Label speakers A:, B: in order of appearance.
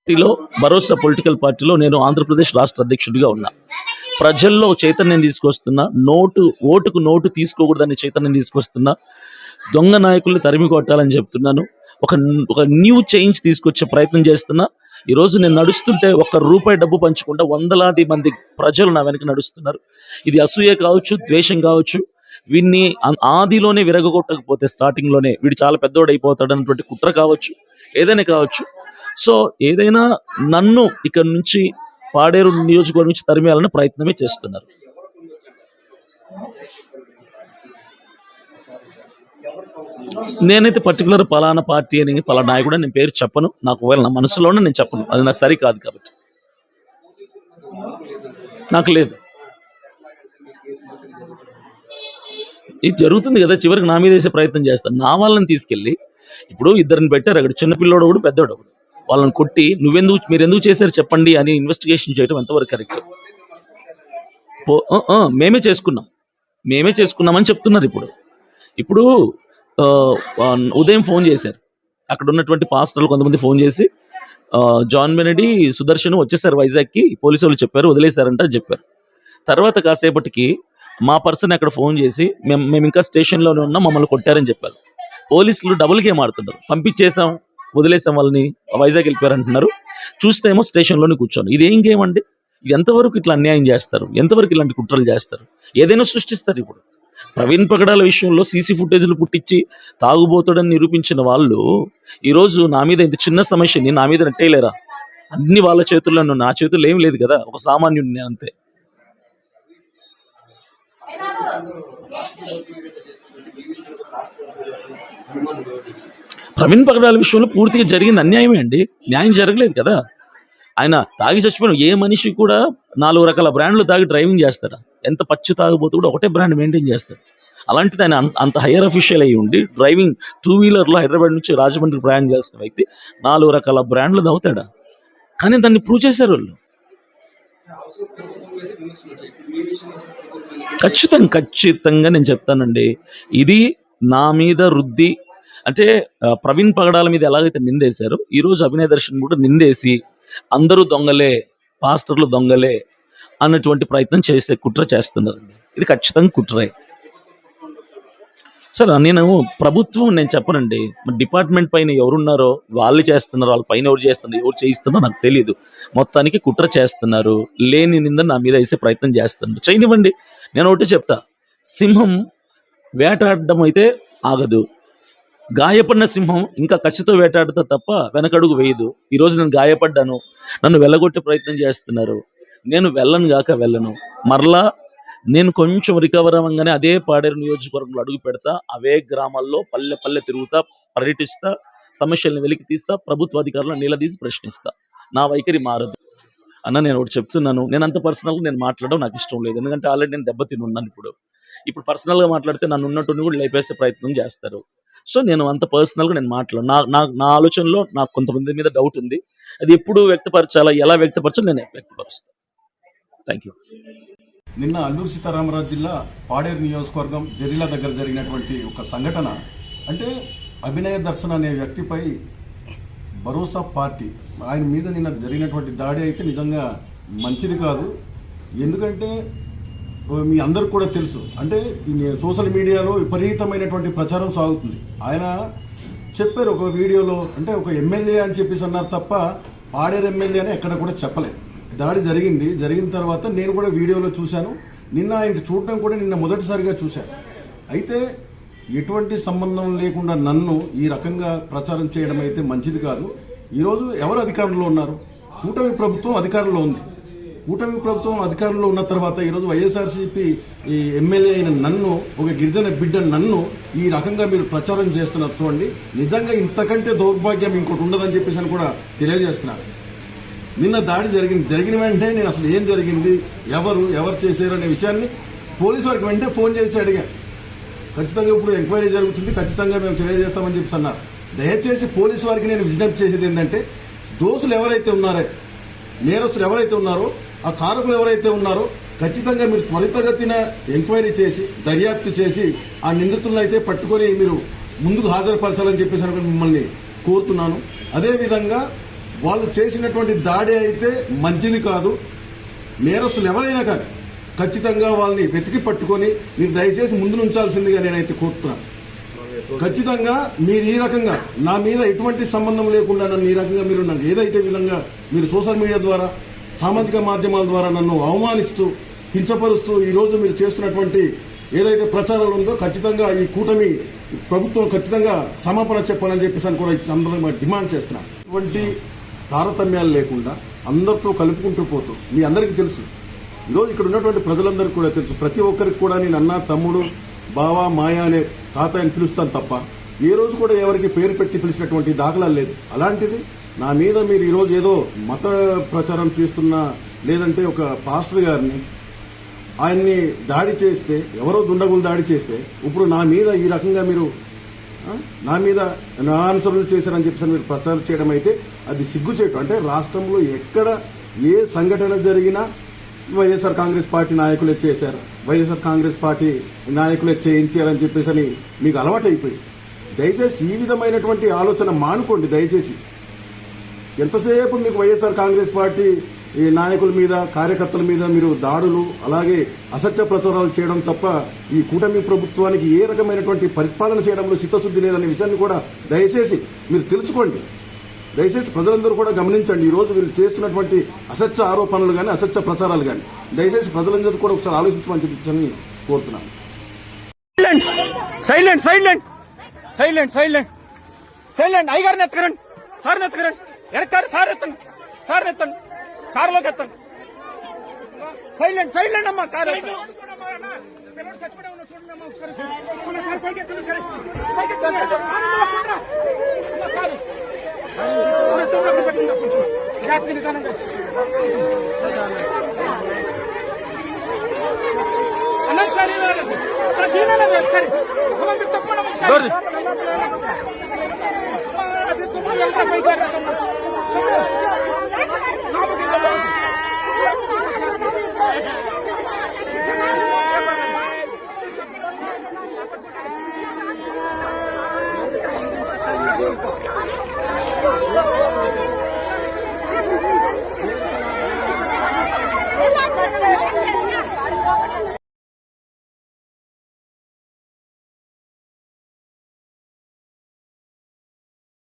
A: పార్టీలో భరోసా పొలిటికల్ పార్టీలో నేను ఆంధ్రప్రదేశ్ రాష్ట్ర అధ్యక్షుడిగా ఉన్నా. ప్రజల్లో చైతన్యం తీసుకొస్తున్నా. ఓటుకు నోటు తీసుకోకూడదని చైతన్యం తీసుకొస్తున్నా. దొంగ నాయకుల్ని తరిమి కొట్టాలని చెప్తున్నాను. ఒక ఒక న్యూ చేంజ్ తీసుకొచ్చే ప్రయత్నం చేస్తున్నా. ఈరోజు నేను నడుస్తుంటే ఒక్క రూపాయి డబ్బు పంచకుండా వందలాది మంది ప్రజలు నా వెనక నడుస్తున్నారు. ఇది అసూయ కావచ్చు, ద్వేషం కావచ్చు. వీడిని ఆదిలోనే విరగొట్టకపోతే స్టార్టింగ్లోనే వీడు చాలా పెద్దోడు అయిపోతాడు అన్నటువంటి కుట్ర కావచ్చు, ఏదైనా కావచ్చు. సో ఏదైనా నన్ను ఇక్కడ నుంచి పాడేరు నియోజకవర్గం నుంచి తరిమేయాలన్న ప్రయత్నమే చేస్తున్నారు. నేనైతే పర్టికులర్ పలానా పార్టీ అని పలానా నాయకుడు నేను పేరు చెప్పను. నాకు ఒకవేళ నా మనసులోనే నేను చెప్పను, అది నాకు సరికాదు కాబట్టి. నాకు లేదు. ఇది జరుగుతుంది కదా, చివరికి నా మీద వేసే ప్రయత్నం చేస్తాను. నా వాళ్ళని తీసుకెళ్ళి ఇప్పుడు ఇద్దరిని పెట్టారు అక్కడ, చిన్నపిల్లోడు ఒకడు, పెద్దోడు ఒకడు. వాళ్ళని కొట్టి మీరెందుకు చేశారు చెప్పండి అని ఇన్వెస్టిగేషన్ చేయడం ఎంతవరకు కరెక్ట్? మేమే చేసుకున్నామని చెప్తున్నారు. ఇప్పుడు ఉదయం ఫోన్ చేశారు, అక్కడ ఉన్నటువంటి పాస్టర్లు కొంతమంది ఫోన్ చేసి జాన్ బెనెడీ, సుదర్శన్ వచ్చేసారు వైజాగ్కి, పోలీసు వాళ్ళు చెప్పారు, వదిలేశారంట అని చెప్పారు. తర్వాత కాసేపటికి మా పర్సన్ అక్కడ ఫోన్ చేసి మేము ఇంకా స్టేషన్లోనే ఉన్నాం, మమ్మల్ని కొట్టారని చెప్పారు. పోలీసులు డబుల్ గేమ్ ఆడుతున్నారు. పంపించేసాం, వదిలేసాం, వాళ్ళని వైజాగ్ వెళ్ళిపోయారు అంటున్నారు. చూస్తే ఏమో స్టేషన్లోనే కూర్చోను. ఇది ఏం గేమ్ అండి? ఇది ఎంతవరకు ఇట్లా అన్యాయం చేస్తారు? ఎంతవరకు ఇలాంటి కుట్రలు చేస్తారు? ఏదైనా సృష్టిస్తారు. ఇప్పుడు ప్రవీణ్ పగడాల విషయంలో సీసీ ఫుటేజ్లు పుట్టించి తాగుబోతాడని నిరూపించిన వాళ్ళు ఈరోజు నా మీద ఇంత చిన్న సమస్యని నా మీద నెట్టేయలేరా? అన్ని వాళ్ళ చేతుల్లో, నా చేతుల్లో ఏం లేదు కదా, ఒక సామాన్యుడిని అంతే. ప్రవీణ్ పగడాల విషయంలో పూర్తిగా జరిగింది అన్యాయమే అండి, న్యాయం జరగలేదు కదా. ఆయన తాగి చచ్చిపోయిన ఏ మనిషి కూడా 4 రకాల బ్రాండ్లు తాగి డ్రైవింగ్ చేస్తాడు. ఎంత పచ్చి తాగుబోతు కూడా ఒకటే బ్రాండ్ మెయింటైన్ చేస్తాడు. అలాంటిది ఆయన అంత హైయర్ అఫీషియల్ అయ్యి ఉండి డ్రైవింగ్ 2 వీలర్లో హైదరాబాద్ నుంచి రాజమండ్రి ప్రయాణం చేస్తున్న వ్యక్తి 4 రకాల బ్రాండ్లు తాగుతాడా? కానీ దాన్ని ప్రూవ్ చేశారు వాళ్ళు. ఖచ్చితంగా నేను చెప్తానండి, ఇది నా మీద రుద్ది అంటే ప్రవీణ్ పగడాల మీద ఎలాగైతే నిందేశారో ఈరోజు అభినయ దర్శన్ కూడా నిందేసి అందరూ దొంగలే, పాస్టర్లు దొంగలే అన్నటువంటి ప్రయత్నం చేసే కుట్ర చేస్తున్నారు. ఇది ఖచ్చితంగా కుట్రే. సార్ నేను చెప్పనండి, డిపార్ట్మెంట్ పైన ఎవరున్నారో వాళ్ళు చేస్తున్నారు, వాళ్ళ పైన ఎవరు చేయిస్తున్నారో నాకు తెలియదు. మొత్తానికి కుట్ర చేస్తున్నారు. లేని నింద నా మీద వేసే ప్రయత్నం చేస్తున్నారు. చేయనివ్వండి. నేను ఒకటి చెప్తా, సింహం వేటాడడం అయితే ఆగదు. గాయపడిన సింహం ఇంకా కసితో వేటాడుతా తప్ప వెనకడుగు వేయదు. ఈరోజు నేను గాయపడ్డాను, నన్ను వెళ్ళగొట్టే ప్రయత్నం చేస్తున్నారు. నేను వెళ్ళను. మరలా నేను కొంచెం రికవర్ అవ్వగానే అదే పాడేరు నియోజకవర్గంలో అడుగు పెడతా. అవే గ్రామాల్లో పల్లె తిరుగుతా, పర్యటిస్తా, సమస్యలను వెలికి తీస్తా, ప్రభుత్వ అధికారులను నిలదీసి ప్రశ్నిస్తా. నా వైఖరి మారదు అన్న. నేను ఒకటి చెప్తున్నాను, నేను అంత పర్సనల్గా నేను మాట్లాడడం నాకు ఇష్టం లేదు. ఎందుకంటే ఆల్రెడీ నేను దెబ్బతిని ఉన్నాను. ఇప్పుడు పర్సనల్గా మాట్లాడితే నన్ను ఉన్నట్టు కూడా లేపేసే ప్రయత్నం చేస్తారు. సో నేను అంత పర్సనల్గా నేను మాట్లాడను. నా ఆలోచనలో నాకు కొంతమంది మీద డౌట్ ఉంది. అది ఎప్పుడు వ్యక్తపరచాలా, ఎలా వ్యక్తపరచాలో నేను వ్యక్తపరుస్తాను. Thank you.
B: నిన్న అల్లూరు సీతారామరాజు జిల్లా పాడేరు నియోజకవర్గం జరీలా దగ్గర జరిగినటువంటి ఒక సంఘటన అంటే అభినయ దర్శన్ అనే వ్యక్తిపై భరోసా పార్టీ ఆయన మీద నిన్న జరిగినటువంటి దాడి అయితే నిజంగా మంచిది కాదు. ఎందుకంటే మీ అందరికి కూడా తెలుసు, అంటే సోషల్ మీడియాలో విపరీతమైనటువంటి ప్రచారం సాగుతుంది. ఆయన చెప్పారు ఒక వీడియోలో, అంటే ఒక ఎమ్మెల్యే అని చెప్పేసి అన్నారు తప్ప పాడేరు ఎమ్మెల్యే అని ఎక్కడ కూడా చెప్పలేదు. దాడి జరిగిన తర్వాత నేను కూడా వీడియోలో చూశాను. నిన్న ఆయనకి చూడటం కూడా నిన్న మొదటిసారిగా చూశాను. అయితే ఎటువంటి సంబంధం లేకుండా నన్ను ఈ రకంగా ప్రచారం చేయడం అయితే మంచిది కాదు. ఈరోజు ఎవరు అధికారంలో ఉన్నారు? కూటమి ప్రభుత్వం అధికారంలో ఉంది. కూటమి ప్రభుత్వం అధికారంలో ఉన్న తర్వాత ఈరోజు వైఎస్ఆర్సీపీ ఈ ఎమ్మెల్యే అయిన నన్ను, ఒక గిరిజన బిడ్డ నన్ను ఈ రకంగా మీరు ప్రచారం చేస్తున్నారు. చూడండి, నిజంగా ఇంతకంటే దౌర్భాగ్యం ఇంకోటి ఉండదని చెప్పేసి అని కూడా తెలియజేస్తున్నారు. నిన్న దాడి జరిగిన వెంటనే నేను అసలు ఏం జరిగింది, ఎవరు చేశారు అనే విషయాన్ని పోలీసు వారికి వెంటనే ఫోన్ చేసి అడిగాను. ఖచ్చితంగా ఇప్పుడు ఎంక్వైరీ జరుగుతుంది, ఖచ్చితంగా మేము తెలియజేస్తామని చెప్పి అన్నారు. దయచేసి పోలీసు వారికి నేను విజ్ఞప్తి చేసేది ఏంటంటే, దోషులు ఎవరైతే ఉన్నారో, నేరస్తులు ఎవరైతే ఉన్నారో, ఆ కారకులు ఎవరైతే ఉన్నారో ఖచ్చితంగా మీరు త్వరితగతిన ఎంక్వైరీ చేసి దర్యాప్తు చేసి ఆ నిందితులను అయితే పట్టుకొని మీరు ముందుకు హాజరుపరచాలని చెప్పేసి మిమ్మల్ని కోరుతున్నాను. అదేవిధంగా వాళ్ళు చేసినటువంటి దాడి అయితే మంచిది కాదు. నేరస్తులు ఎవరైనా కానీ ఖచ్చితంగా వాళ్ళని వెతికి పట్టుకొని మీరు దయచేసి ముందు ఉంచాల్సిందిగా నేనైతే కోరుతున్నాను. ఖచ్చితంగా మీరు ఈ రకంగా నా మీద ఎటువంటి సంబంధం లేకుండా నన్ను ఈ రకంగా మీరు నాకు ఏదైతే విధంగా మీరు సోషల్ మీడియా ద్వారా సామాజిక మాధ్యమాల ద్వారా నన్ను అవమానిస్తూ కించపరుస్తూ ఈరోజు మీరు చేస్తున్నటువంటి ఏదైతే ప్రచారాలు ఉందో ఖచ్చితంగా ఈ కూటమి ప్రభుత్వం ఖచ్చితంగా క్షమాపణ చెప్పాలని చెప్పేసి కూడా ఈ సందర్భంగా డిమాండ్ చేస్తున్నాను. ఇటువంటి తారతమ్యాలు లేకుండా అందరితో కలుపుకుంటూ పోతూ మీ అందరికీ తెలుసు, ఈరోజు ఇక్కడ ఉన్నటువంటి ప్రజలందరికీ కూడా తెలుసు, ప్రతి ఒక్కరికి కూడా నేను అన్న, తమ్ముడు, బావ, మాయ అనే తాతయ్యని పిలుస్తాను తప్ప ఏ రోజు కూడా ఎవరికి పేరు పెట్టి పిలిచినటువంటి దాఖలాలు లేదు. అలాంటిది నా మీద మీరు ఈరోజు ఏదో మత ప్రచారం చేస్తున్నా, లేదంటే ఒక పాస్టర్ గారిని ఆయన్ని దాడి చేస్తే, ఎవరో దుండగులు దాడి చేస్తే ఇప్పుడు నా మీద ఈ రకంగా మీరు నా మీద నా అనుసరణలు చేశారని చెప్పి మీరు ప్రచారం చేయడం అయితే అది సిగ్గుచేటు. అంటే రాష్ట్రంలో ఎక్కడ ఏ సంఘటన జరిగినా వైఎస్ఆర్ కాంగ్రెస్ పార్టీ నాయకులే చేశారు, వైఎస్ఆర్ కాంగ్రెస్ పార్టీ నాయకులే చేయించారని చెప్పేసి మీకు అలవాటైపోయి దయచేసి ఈ విధమైనటువంటి ఆలోచన మానుకోండి. దయచేసి ఎంతసేపు మీకు వైఎస్ఆర్ కాంగ్రెస్ పార్టీ ఈ నాయకుల మీద, కార్యకర్తల మీద మీరు దాడులు, అలాగే అసత్య ప్రచారాలు చేయడం తప్ప ఈ కూటమి ప్రభుత్వానికి ఏ రకమైనటువంటి పరిపాలన చేయడంలో చిత్తశుద్ధి లేదనే విషయాన్ని కూడా దయచేసి మీరు తెలుసుకోండి. దయచేసి ప్రజలందరూ కూడా గమనించండి. ఈ రోజు వీళ్ళు చేస్తున్నటువంటి అసత్య ఆరోపణలు కానీ, అసత్య ప్రచారాలు కానీ దయచేసి ప్రజలందరూ కూడా ఒకసారి ఆలోచించమని చెప్పి కోరుతున్నాను.
C: Silent silent silent silent silent అయ్యగారిని ఎత్తకరండి, సార్ని ఎత్తకరండి, ఎరక్కారు సార్ ఎత్తండి, సార్ ఎత్తండి, కారులోకి ఎత్తండి. సైలెంట్ సైలెంట్ అమ్మా, కారు
D: సరే